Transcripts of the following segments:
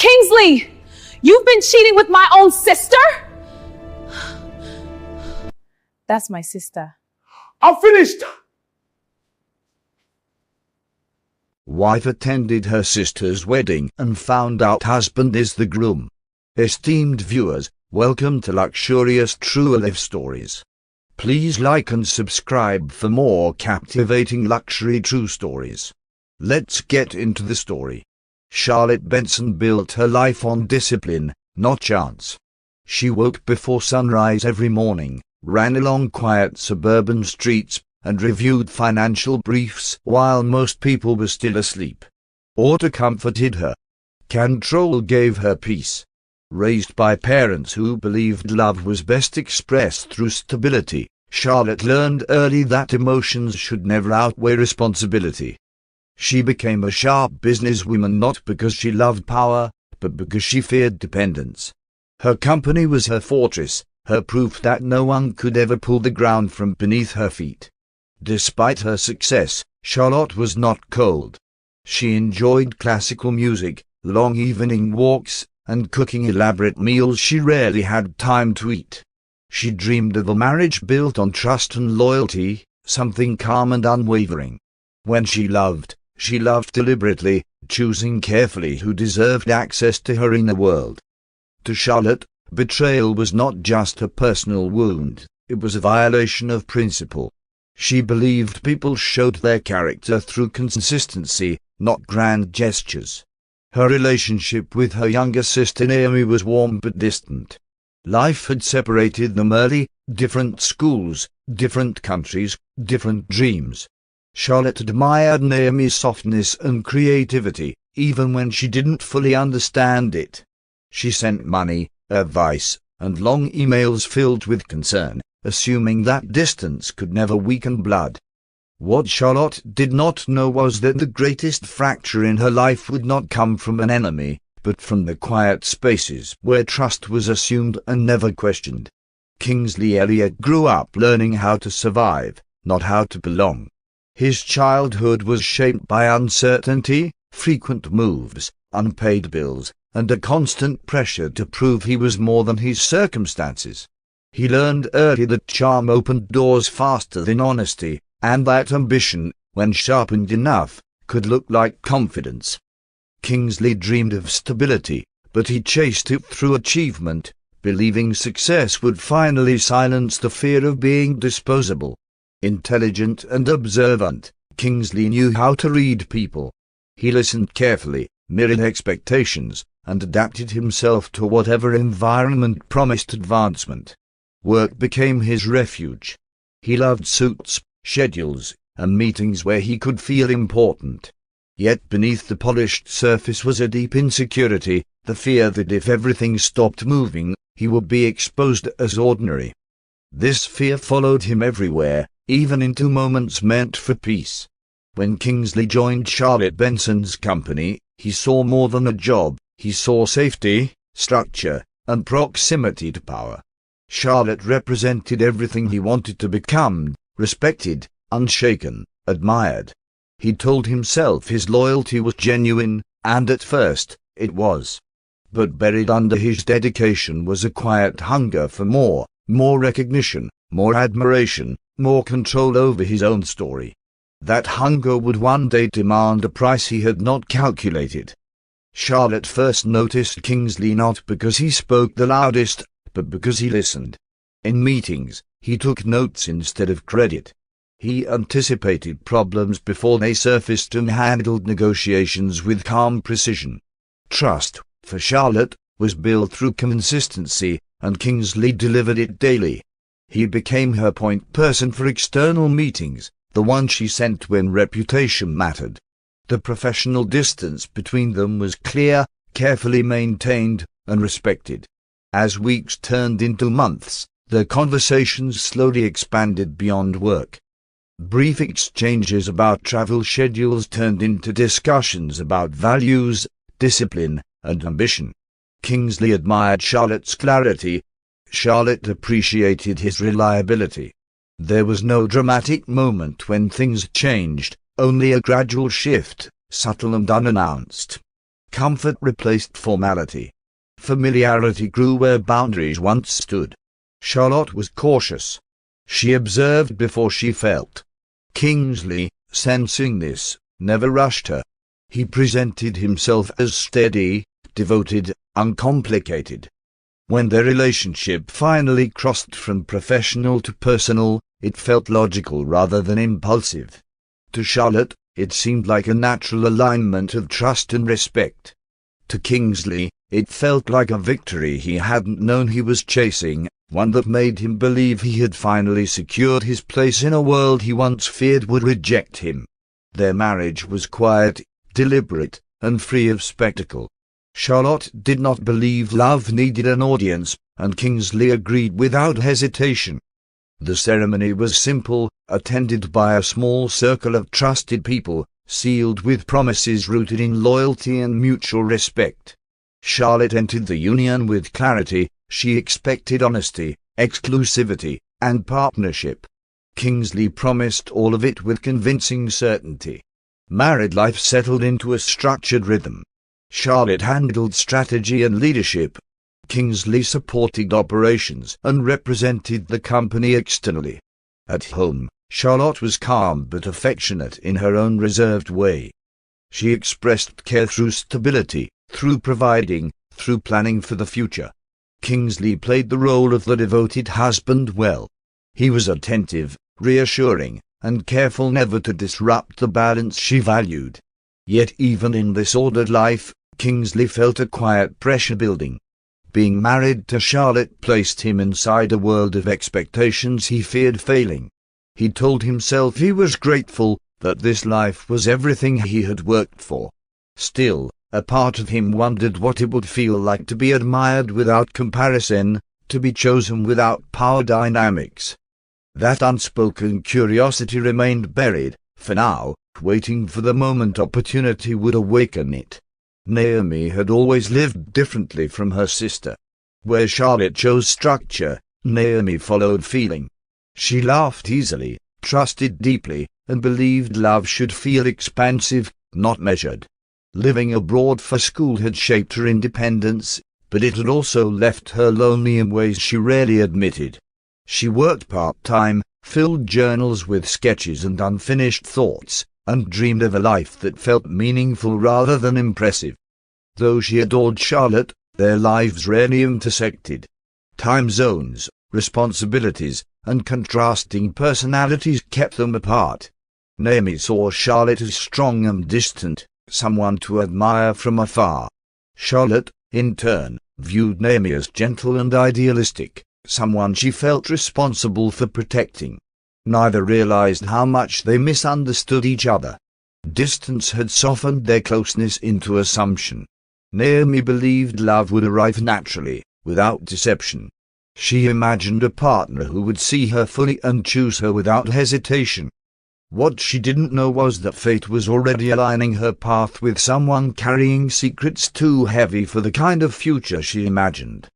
Kingsley, you've been cheating with my own sister? That's my sister. I'm finished. Wife attended her sister's wedding and found out husband is the groom. Esteemed viewers, welcome to Luxurious True Life Stories. Please like and subscribe for more captivating luxury true stories. Let's get into the story. Charlotte Benson built her life on discipline, not chance. She woke before sunrise every morning, ran along quiet suburban streets, and reviewed financial briefs while most people were still asleep. Order comforted her. Control gave her peace. Raised by parents who believed love was best expressed through stability, Charlotte learned early that emotions should never outweigh responsibility. She became a sharp businesswoman not because she loved power, but because she feared dependence. Her company was her fortress, her proof that no one could ever pull the ground from beneath her feet. Despite her success, Charlotte was not cold. She enjoyed classical music, long evening walks, and cooking elaborate meals she rarely had time to eat. She dreamed of a marriage built on trust and loyalty, something calm and unwavering. When she loved deliberately, choosing carefully who deserved access to her inner world. To Charlotte, betrayal was not just a personal wound, it was a violation of principle. She believed people showed their character through consistency, not grand gestures. Her relationship with her younger sister Naomi was warm but distant. Life had separated them early, different schools, different countries, different dreams. Charlotte admired Naomi's softness and creativity, even when she didn't fully understand it. She sent money, advice, and long emails filled with concern, assuming that distance could never weaken blood. What Charlotte did not know was that the greatest fracture in her life would not come from an enemy, but from the quiet spaces where trust was assumed and never questioned. Kingsley Elliot grew up learning how to survive, not how to belong. His childhood was shaped by uncertainty, frequent moves, unpaid bills, and a constant pressure to prove he was more than his circumstances. He learned early that charm opened doors faster than honesty, and that ambition, when sharpened enough, could look like confidence. Kingsley dreamed of stability, but he chased it through achievement, believing success would finally silence the fear of being disposable. Intelligent and observant, Kingsley knew how to read people. He listened carefully, mirrored expectations, and adapted himself to whatever environment promised advancement. Work became his refuge. He loved suits, schedules, and meetings where he could feel important. Yet beneath the polished surface was a deep insecurity, the fear that if everything stopped moving, he would be exposed as ordinary. This fear followed him everywhere, even into moments meant for peace. When Kingsley joined Charlotte Benson's company, he saw more than a job, he saw safety, structure, and proximity to power. Charlotte represented everything he wanted to become: respected, unshaken, admired. He told himself his loyalty was genuine, and at first, it was. But buried under his dedication was a quiet hunger for more recognition, more admiration, more control over his own story. That hunger would one day demand a price he had not calculated. Charlotte first noticed Kingsley not because he spoke the loudest, but because he listened. In meetings, he took notes instead of credit. He anticipated problems before they surfaced and handled negotiations with calm precision. Trust, for Charlotte, was built through consistency, and Kingsley delivered it daily. He became her point person for external meetings, the one she sent when reputation mattered. The professional distance between them was clear, carefully maintained, and respected. As weeks turned into months, their conversations slowly expanded beyond work. Brief exchanges about travel schedules turned into discussions about values, discipline, and ambition. Kingsley admired Charlotte's clarity. Charlotte appreciated his reliability. There was no dramatic moment when things changed, only a gradual shift, subtle and unannounced. Comfort replaced formality. Familiarity grew where boundaries once stood. Charlotte was cautious. She observed before she felt. Kingsley, sensing this, never rushed her. He presented himself as steady, devoted, uncomplicated. When their relationship finally crossed from professional to personal, it felt logical rather than impulsive. To Charlotte, it seemed like a natural alignment of trust and respect. To Kingsley, it felt like a victory he hadn't known he was chasing, one that made him believe he had finally secured his place in a world he once feared would reject him. Their marriage was quiet, deliberate, and free of spectacle. Charlotte did not believe love needed an audience, and Kingsley agreed without hesitation. The ceremony was simple, attended by a small circle of trusted people, sealed with promises rooted in loyalty and mutual respect. Charlotte entered the union with clarity. She expected honesty, exclusivity, and partnership. Kingsley promised all of it with convincing certainty. Married life settled into a structured rhythm. Charlotte handled strategy and leadership. Kingsley supported operations and represented the company externally. At home, Charlotte was calm but affectionate in her own reserved way. She expressed care through stability, through providing, through planning for the future. Kingsley played the role of the devoted husband well. He was attentive, reassuring, and careful never to disrupt the balance she valued. Yet even in this ordered life, Kingsley felt a quiet pressure building. Being married to Charlotte placed him inside a world of expectations he feared failing. He told himself he was grateful that this life was everything he had worked for. Still, a part of him wondered what it would feel like to be admired without comparison, to be chosen without power dynamics. That unspoken curiosity remained buried, for now, waiting for the moment opportunity would awaken it. Naomi had always lived differently from her sister. Where Charlotte chose structure, Naomi followed feeling. She laughed easily, trusted deeply, and believed love should feel expansive, not measured. Living abroad for school had shaped her independence, but it had also left her lonely in ways she rarely admitted. She worked part-time, filled journals with sketches and unfinished thoughts, and dreamed of a life that felt meaningful rather than impressive. Though she adored Charlotte, their lives rarely intersected. Time zones, responsibilities, and contrasting personalities kept them apart. Naomi saw Charlotte as strong and distant, someone to admire from afar. Charlotte, in turn, viewed Naomi as gentle and idealistic, someone she felt responsible for protecting. Neither realized how much they misunderstood each other. Distance had softened their closeness into assumption. Naomi believed love would arrive naturally, without deception. She imagined a partner who would see her fully and choose her without hesitation. What she didn't know was that fate was already aligning her path with someone carrying secrets too heavy for the kind of future she imagined.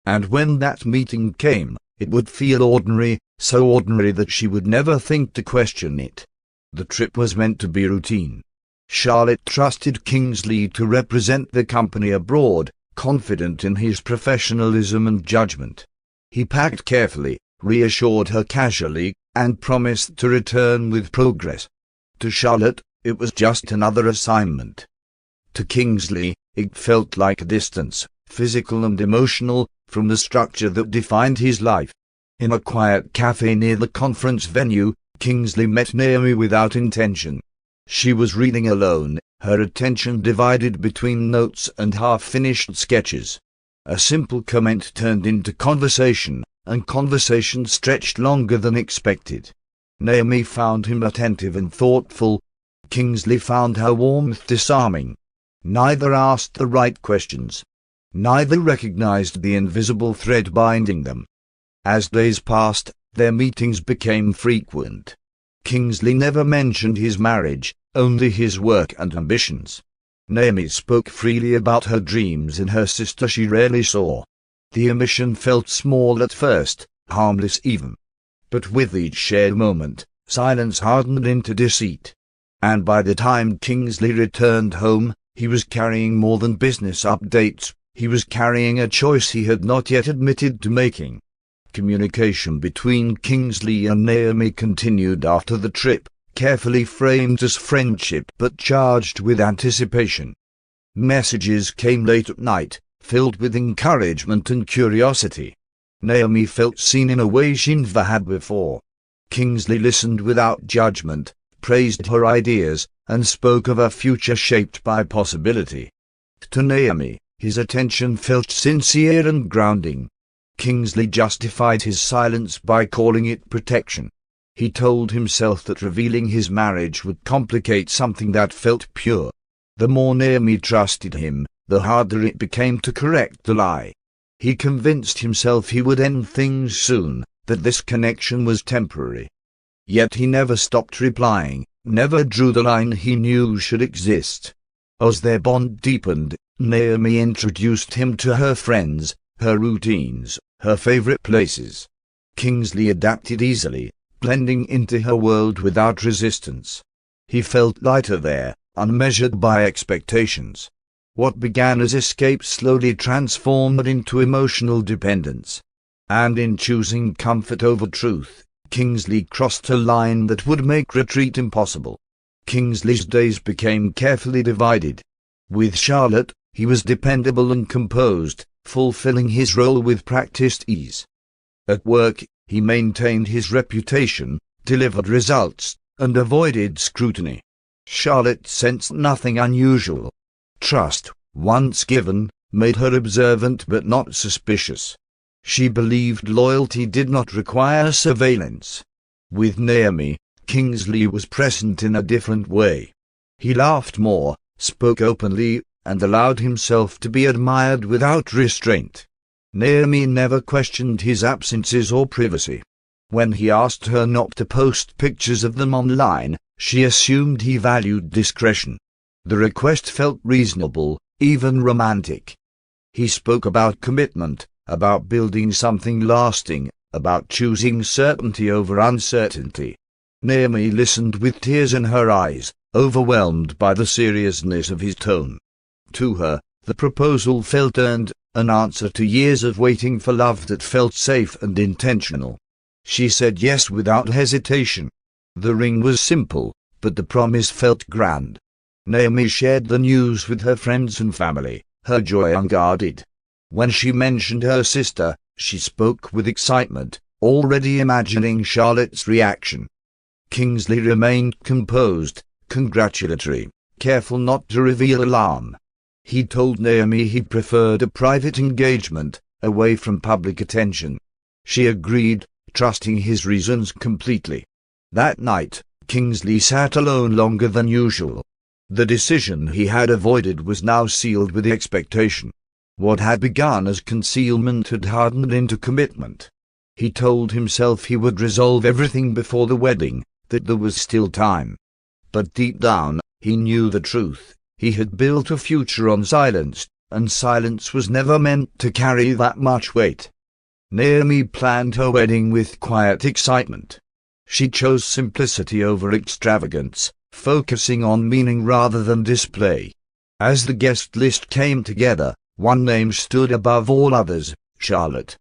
And when that meeting came, it would feel ordinary, so ordinary that she would never think to question it. The trip was meant to be routine. Charlotte trusted Kingsley to represent the company abroad, confident in his professionalism and judgment. He packed carefully, reassured her casually, and promised to return with progress. To Charlotte, it was just another assignment. To Kingsley, it felt like a distance, physical and emotional, from the structure that defined his life. In a quiet cafe near the conference venue, Kingsley met Naomi without intention. She was reading alone, her attention divided between notes and half-finished sketches. A simple comment turned into conversation, and conversation stretched longer than expected. Naomi found him attentive and thoughtful. Kingsley found her warmth disarming. Neither asked the right questions. Neither recognized the invisible thread binding them. As days passed, their meetings became frequent. Kingsley never mentioned his marriage, only his work and ambitions. Naomi spoke freely about her dreams and her sister she rarely saw. The omission felt small at first, harmless even. But with each shared moment, silence hardened into deceit. And by the time Kingsley returned home, He was carrying more than business updates, he was carrying a choice he had not yet admitted to making. Communication between Kingsley and Naomi continued after the trip, carefully framed as friendship but charged with anticipation. Messages came late at night, filled with encouragement and curiosity. Naomi felt seen in a way she never had before. Kingsley listened without judgment, praised her ideas, and spoke of a future shaped by possibility. To Naomi, his attention felt sincere and grounding. Kingsley justified his silence by calling it protection. He told himself that revealing his marriage would complicate something that felt pure. The more Naomi trusted him, the harder it became to correct the lie. He convinced himself he would end things soon, that this connection was temporary. Yet he never stopped replying, never drew the line he knew should exist. As their bond deepened, Naomi introduced him to her friends, her routines, her favorite places. Kingsley adapted easily, blending into her world without resistance. He felt lighter there, unmeasured by expectations. What began as escape slowly transformed into emotional dependence. And in choosing comfort over truth, Kingsley crossed a line that would make retreat impossible. Kingsley's days became carefully divided. With Charlotte, he was dependable and composed, fulfilling his role with practiced ease. At work, he maintained his reputation, delivered results, and avoided scrutiny. Charlotte sensed nothing unusual. Trust, once given, made her observant but not suspicious. She believed loyalty did not require surveillance. With Naomi, Kingsley was present in a different way. He laughed more, spoke openly, and allowed himself to be admired without restraint. Naomi never questioned his absences or privacy. When he asked her not to post pictures of them online, she assumed he valued discretion. The request felt reasonable, even romantic. He spoke about commitment, about building something lasting, about choosing certainty over uncertainty. Naomi listened with tears in her eyes, overwhelmed by the seriousness of his tone. To her, the proposal felt earned, an answer to years of waiting for love that felt safe and intentional. She said yes without hesitation. The ring was simple, but the promise felt grand. Naomi shared the news with her friends and family, her joy unguarded. When she mentioned her sister, she spoke with excitement, already imagining Charlotte's reaction. Kingsley remained composed, congratulatory, careful not to reveal alarm. He told Naomi he preferred a private engagement, away from public attention. She agreed, trusting his reasons completely. That night, Kingsley sat alone longer than usual. The decision he had avoided was now sealed with expectation. What had begun as concealment had hardened into commitment. He told himself he would resolve everything before the wedding, that there was still time. But deep down, he knew the truth. He had built a future on silence, and silence was never meant to carry that much weight. Naomi planned her wedding with quiet excitement. She chose simplicity over extravagance, focusing on meaning rather than display. As the guest list came together, one name stood above all others, Charlotte.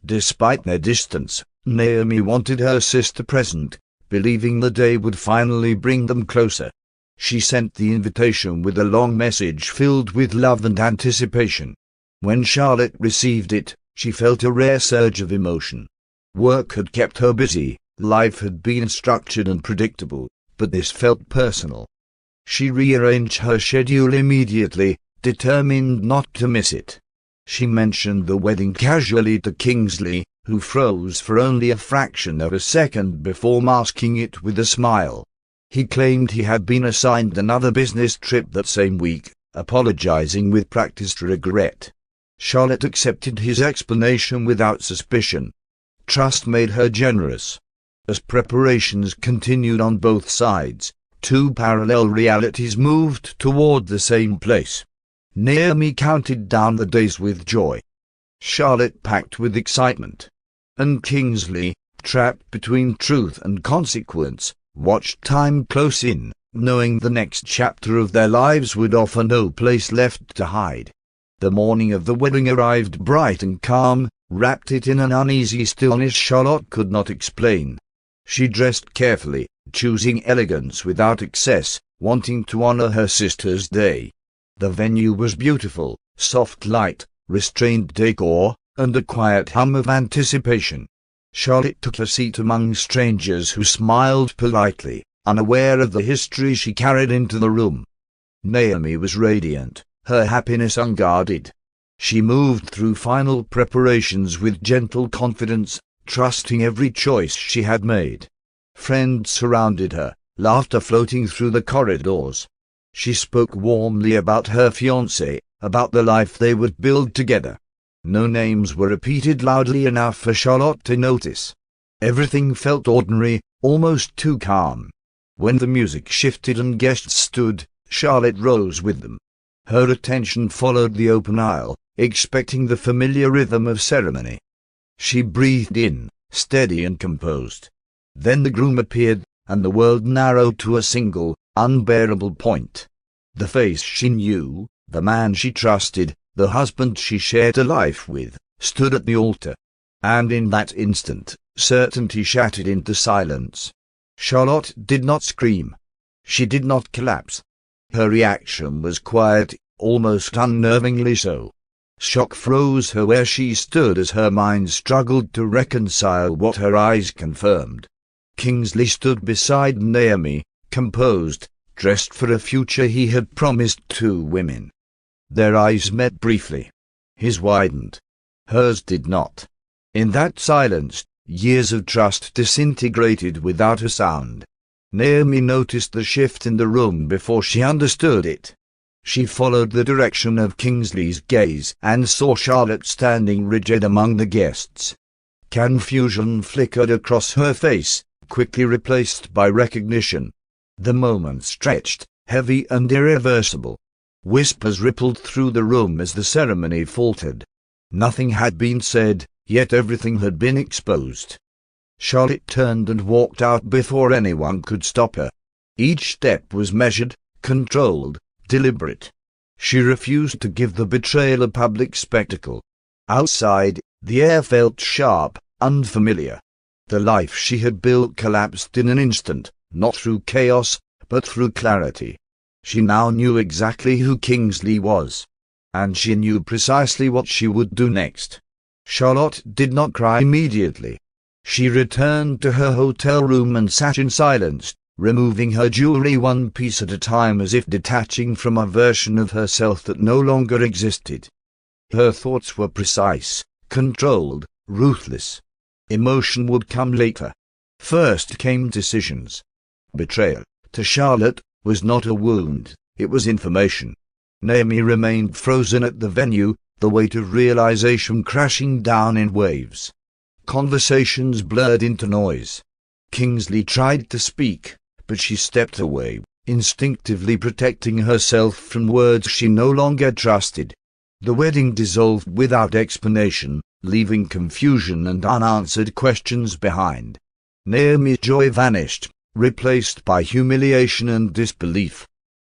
Despite their distance, Naomi wanted her sister present, believing the day would finally bring them closer. She sent the invitation with a long message filled with love and anticipation. When Charlotte received it, she felt a rare surge of emotion. Work had kept her busy, life had been structured and predictable, but this felt personal. She rearranged her schedule immediately, determined not to miss it. She mentioned the wedding casually to Kingsley, who froze for only a fraction of a second before masking it with a smile. He claimed he had been assigned another business trip that same week, apologizing with practiced regret. Charlotte accepted his explanation without suspicion. Trust made her generous. As preparations continued on both sides, two parallel realities moved toward the same place. Naomi counted down the days with joy. Charlotte packed with excitement. And Kingsley, trapped between truth and consequence, watched time close in, knowing the next chapter of their lives would offer no place left to hide. The morning of the wedding arrived bright and calm, wrapped it in an uneasy stillness Charlotte could not explain. She dressed carefully, choosing elegance without excess, wanting to honor her sister's day. The venue was beautiful, soft light, restrained decor, and a quiet hum of anticipation. Charlotte took a seat among strangers who smiled politely, unaware of the history she carried into the room. Naomi was radiant, her happiness unguarded. She moved through final preparations with gentle confidence, trusting every choice she had made. Friends surrounded her, laughter floating through the corridors. She spoke warmly about her fiancé, about the life they would build together. No names were repeated loudly enough for Charlotte to notice. Everything felt ordinary, almost too calm. When the music shifted and guests stood, Charlotte rose with them. Her attention followed the open aisle, expecting the familiar rhythm of ceremony. She breathed in, steady and composed. Then the groom appeared, and the world narrowed to a single, unbearable point. The face she knew, the man she trusted, the husband she shared a life with, stood at the altar. And in that instant, certainty shattered into silence. Charlotte did not scream. She did not collapse. Her reaction was quiet, almost unnervingly so. Shock froze her where she stood as her mind struggled to reconcile what her eyes confirmed. Kingsley stood beside Naomi, composed, dressed for a future he had promised two women. Their eyes met briefly. His widened. Hers did not. In that silence, years of trust disintegrated without a sound. Naomi noticed the shift in the room before she understood it. She followed the direction of Kingsley's gaze and saw Charlotte standing rigid among the guests. Confusion flickered across her face, quickly replaced by recognition. The moment stretched, heavy and irreversible. Whispers rippled through the room as the ceremony faltered. Nothing had been said, yet everything had been exposed. Charlotte turned and walked out before anyone could stop her. Each step was measured, controlled, deliberate. She refused to give the betrayal a public spectacle. Outside, the air felt sharp, unfamiliar. The life she had built collapsed in an instant, not through chaos, but through clarity. She now knew exactly who Kingsley was. And she knew precisely what she would do next. Charlotte did not cry immediately. She returned to her hotel room and sat in silence, removing her jewelry one piece at a time as if detaching from a version of herself that no longer existed. Her thoughts were precise, controlled, ruthless. Emotion would come later. First came decisions. Betrayal, to Charlotte, was not a wound, it was information. Naomi remained frozen at the venue, the weight of realization crashing down in waves. Conversations blurred into noise. Kingsley tried to speak, but she stepped away, instinctively protecting herself from words she no longer trusted. The wedding dissolved without explanation, leaving confusion and unanswered questions behind. Naomi's joy vanished, replaced by humiliation and disbelief.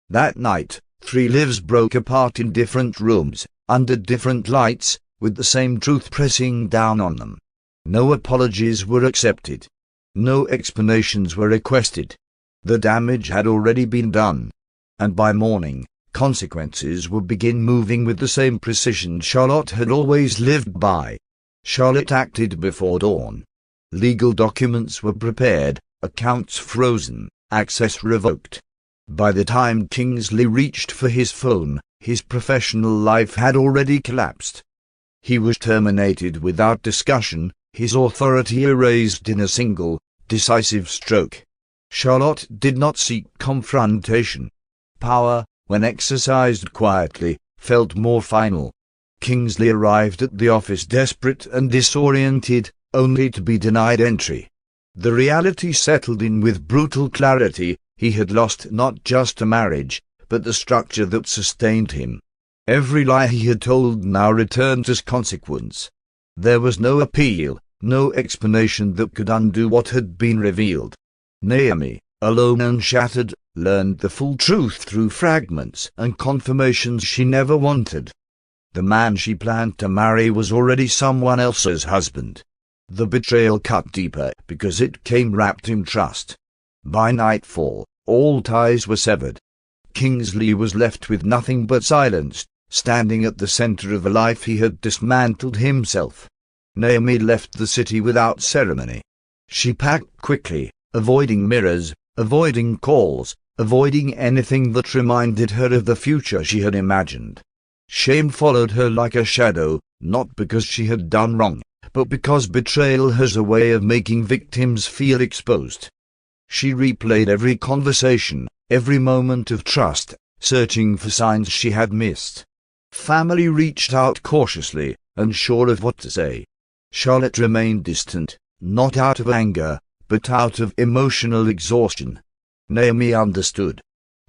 That night, 3 lives broke apart in different rooms, under different lights, with the same truth pressing down on them. No apologies were accepted. No explanations were requested. The damage had already been done. And by morning, consequences would begin moving with the same precision Charlotte had always lived by. Charlotte acted before dawn. Legal documents were prepared, accounts frozen, access revoked. By the time Kingsley reached for his phone, his professional life had already collapsed. He was terminated without discussion, his authority erased in a single, decisive stroke. Charlotte did not seek confrontation. Power, when exercised quietly, felt more final. Kingsley arrived at the office desperate and disoriented, only to be denied entry. The reality settled in with brutal clarity. He had lost not just a marriage, but the structure that sustained him. Every lie he had told now returned as consequence. There was no appeal, no explanation that could undo what had been revealed. Naomi, alone and shattered, learned the full truth through fragments and confirmations she never wanted. The man she planned to marry was already someone else's husband. The betrayal cut deeper because it came wrapped in trust. By nightfall, all ties were severed. Kingsley was left with nothing but silence, standing at the center of a life he had dismantled himself. Naomi left the city without ceremony. She packed quickly, avoiding mirrors, avoiding calls, avoiding anything that reminded her of the future she had imagined. Shame followed her like a shadow, not because she had done wrong, but because betrayal has a way of making victims feel exposed. She replayed every conversation, every moment of trust, searching for signs she had missed. Family reached out cautiously, unsure of what to say. Charlotte remained distant, not out of anger, but out of emotional exhaustion. Naomi understood.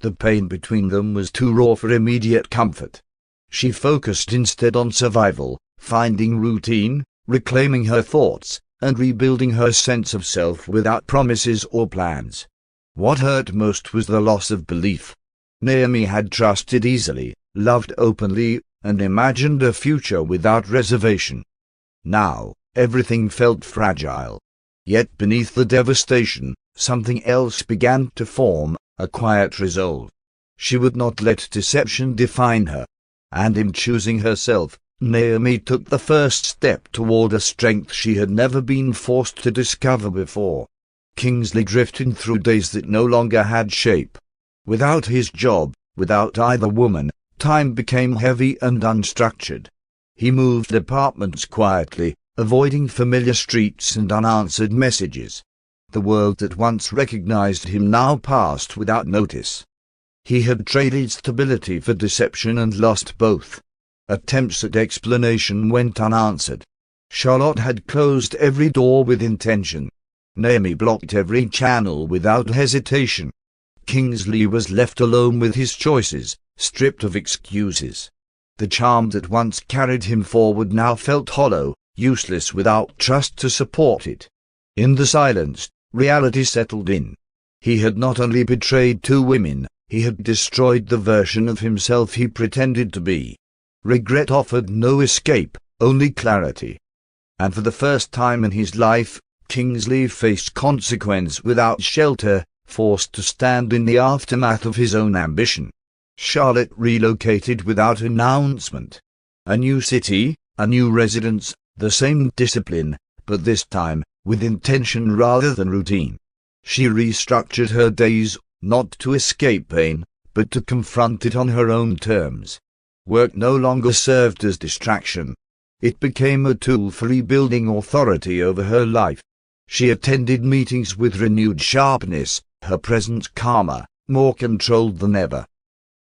The pain between them was too raw for immediate comfort. She focused instead on survival, finding routine, reclaiming her thoughts, and rebuilding her sense of self without promises or plans. What hurt most was the loss of belief. Naomi had trusted easily, loved openly, and imagined a future without reservation. Now, everything felt fragile. Yet beneath the devastation, something else began to form, a quiet resolve. She would not let deception define her. And in choosing herself, Naomi took the first step toward a strength she had never been forced to discover before. Kingsley drifted through days that no longer had shape. Without his job, without either woman, time became heavy and unstructured. He moved apartments quietly, avoiding familiar streets and unanswered messages. The world that once recognized him now passed without notice. He had traded stability for deception and lost both. Attempts at explanation went unanswered. Charlotte had closed every door with intention. Naomi blocked every channel without hesitation. Kingsley was left alone with his choices, stripped of excuses. The charm that once carried him forward now felt hollow, useless without trust to support it. In the silence, reality settled in. He had not only betrayed two women, he had destroyed the version of himself he pretended to be. Regret offered no escape, only clarity. And for the first time in his life, Kingsley faced consequence without shelter, forced to stand in the aftermath of his own ambition. Charlotte relocated without announcement. A new city, a new residence, the same discipline, but this time, with intention rather than routine. She restructured her days, not to escape pain, but to confront it on her own terms. Work no longer served as distraction. It became a tool for rebuilding authority over her life. She attended meetings with renewed sharpness, her presence calmer, more controlled than ever.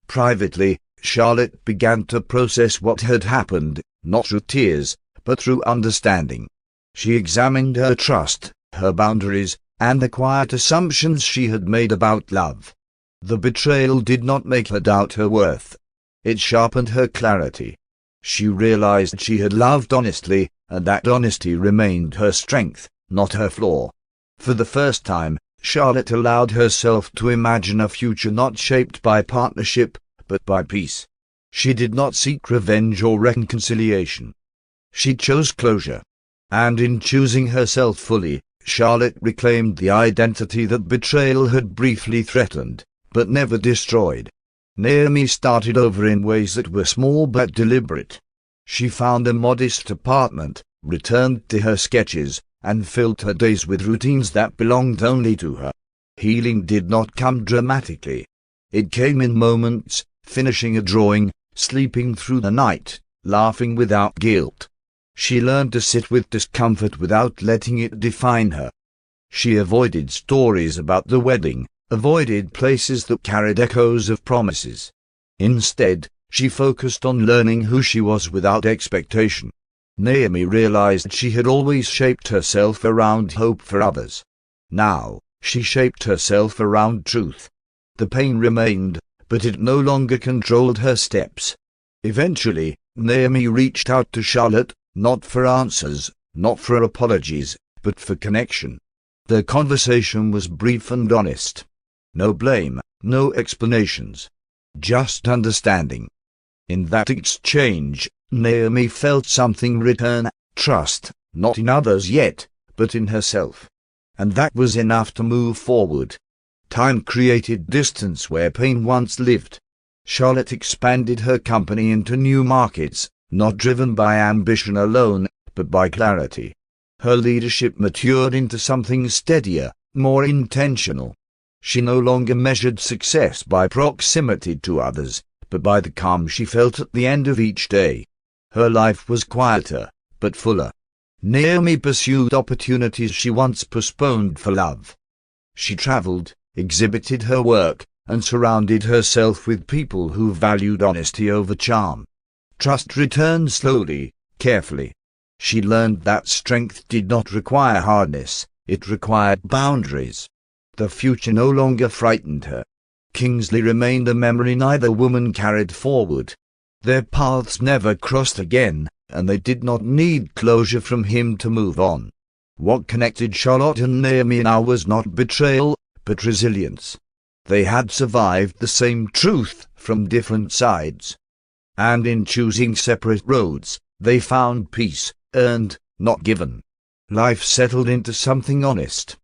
Privately, Charlotte began to process what had happened, not through tears, but through understanding. She examined her trust, her boundaries, and the quiet assumptions she had made about love. The betrayal did not make her doubt her worth. It sharpened her clarity. She realized she had loved honestly, and that honesty remained her strength, not her flaw. For the first time, Charlotte allowed herself to imagine a future not shaped by partnership, but by peace. She did not seek revenge or reconciliation. She chose closure. And in choosing herself fully, Charlotte reclaimed the identity that betrayal had briefly threatened, but never destroyed. Naomi started over in ways that were small but deliberate. She found a modest apartment, returned to her sketches, and filled her days with routines that belonged only to her. Healing did not come dramatically. It came in moments, finishing a drawing, sleeping through the night, laughing without guilt. She learned to sit with discomfort without letting it define her. She avoided stories about the wedding, avoided places that carried echoes of promises. Instead, she focused on learning who she was without expectation. Naomi realized she had always shaped herself around hope for others. Now, she shaped herself around truth. The pain remained, but it no longer controlled her steps. Eventually, Naomi reached out to Charlotte, not for answers, not for apologies, but for connection. Their conversation was brief and honest. No blame, no explanations. Just understanding. In that exchange, Naomi felt something return, trust, not in others yet, but in herself. And that was enough to move forward. Time created distance where pain once lived. Charlotte expanded her company into new markets, not driven by ambition alone, but by clarity. Her leadership matured into something steadier, more intentional. She no longer measured success by proximity to others, but by the calm she felt at the end of each day. Her life was quieter, but fuller. Naomi pursued opportunities she once postponed for love. She traveled, exhibited her work, and surrounded herself with people who valued honesty over charm. Trust returned slowly, carefully. She learned that strength did not require hardness, it required boundaries. The future no longer frightened her. Kingsley remained a memory neither woman carried forward. Their paths never crossed again, and they did not need closure from him to move on. What connected Charlotte and Naomi now was not betrayal, but resilience. They had survived the same truth from different sides. And in choosing separate roads, they found peace, earned, not given. Life settled into something honest.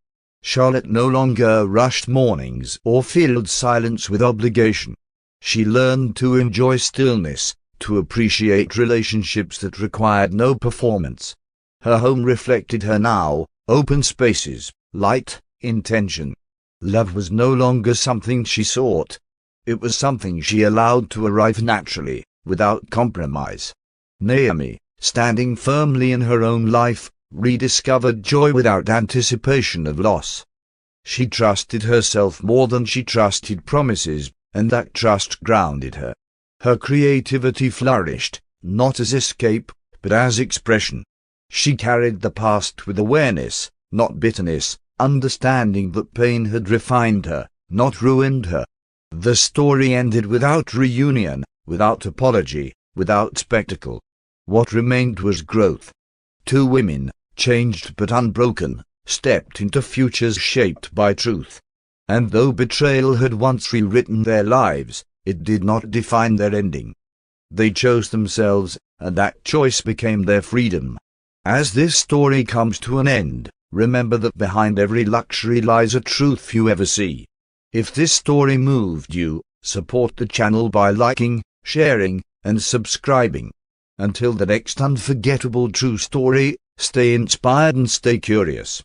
Charlotte no longer rushed mornings or filled silence with obligation. She learned to enjoy stillness, to appreciate relationships that required no performance. Her home reflected her now, open spaces, light, intention. Love was no longer something she sought. It was something she allowed to arrive naturally, without compromise. Naomi, standing firmly in her own life, rediscovered joy without anticipation of loss. She trusted herself more than she trusted promises, and that trust grounded her. Her creativity flourished, not as escape, but as expression. She carried the past with awareness, not bitterness, understanding that pain had refined her, not ruined her. The story ended without reunion, without apology, without spectacle. What remained was growth. Two women, changed but unbroken, stepped into futures shaped by truth. And though betrayal had once rewritten their lives, it did not define their ending. They chose themselves, and that choice became their freedom. As this story comes to an end, remember that behind every luxury lies a truth few ever see. If this story moved you, support the channel by liking, sharing, and subscribing. Until the next unforgettable true story, stay inspired and stay curious.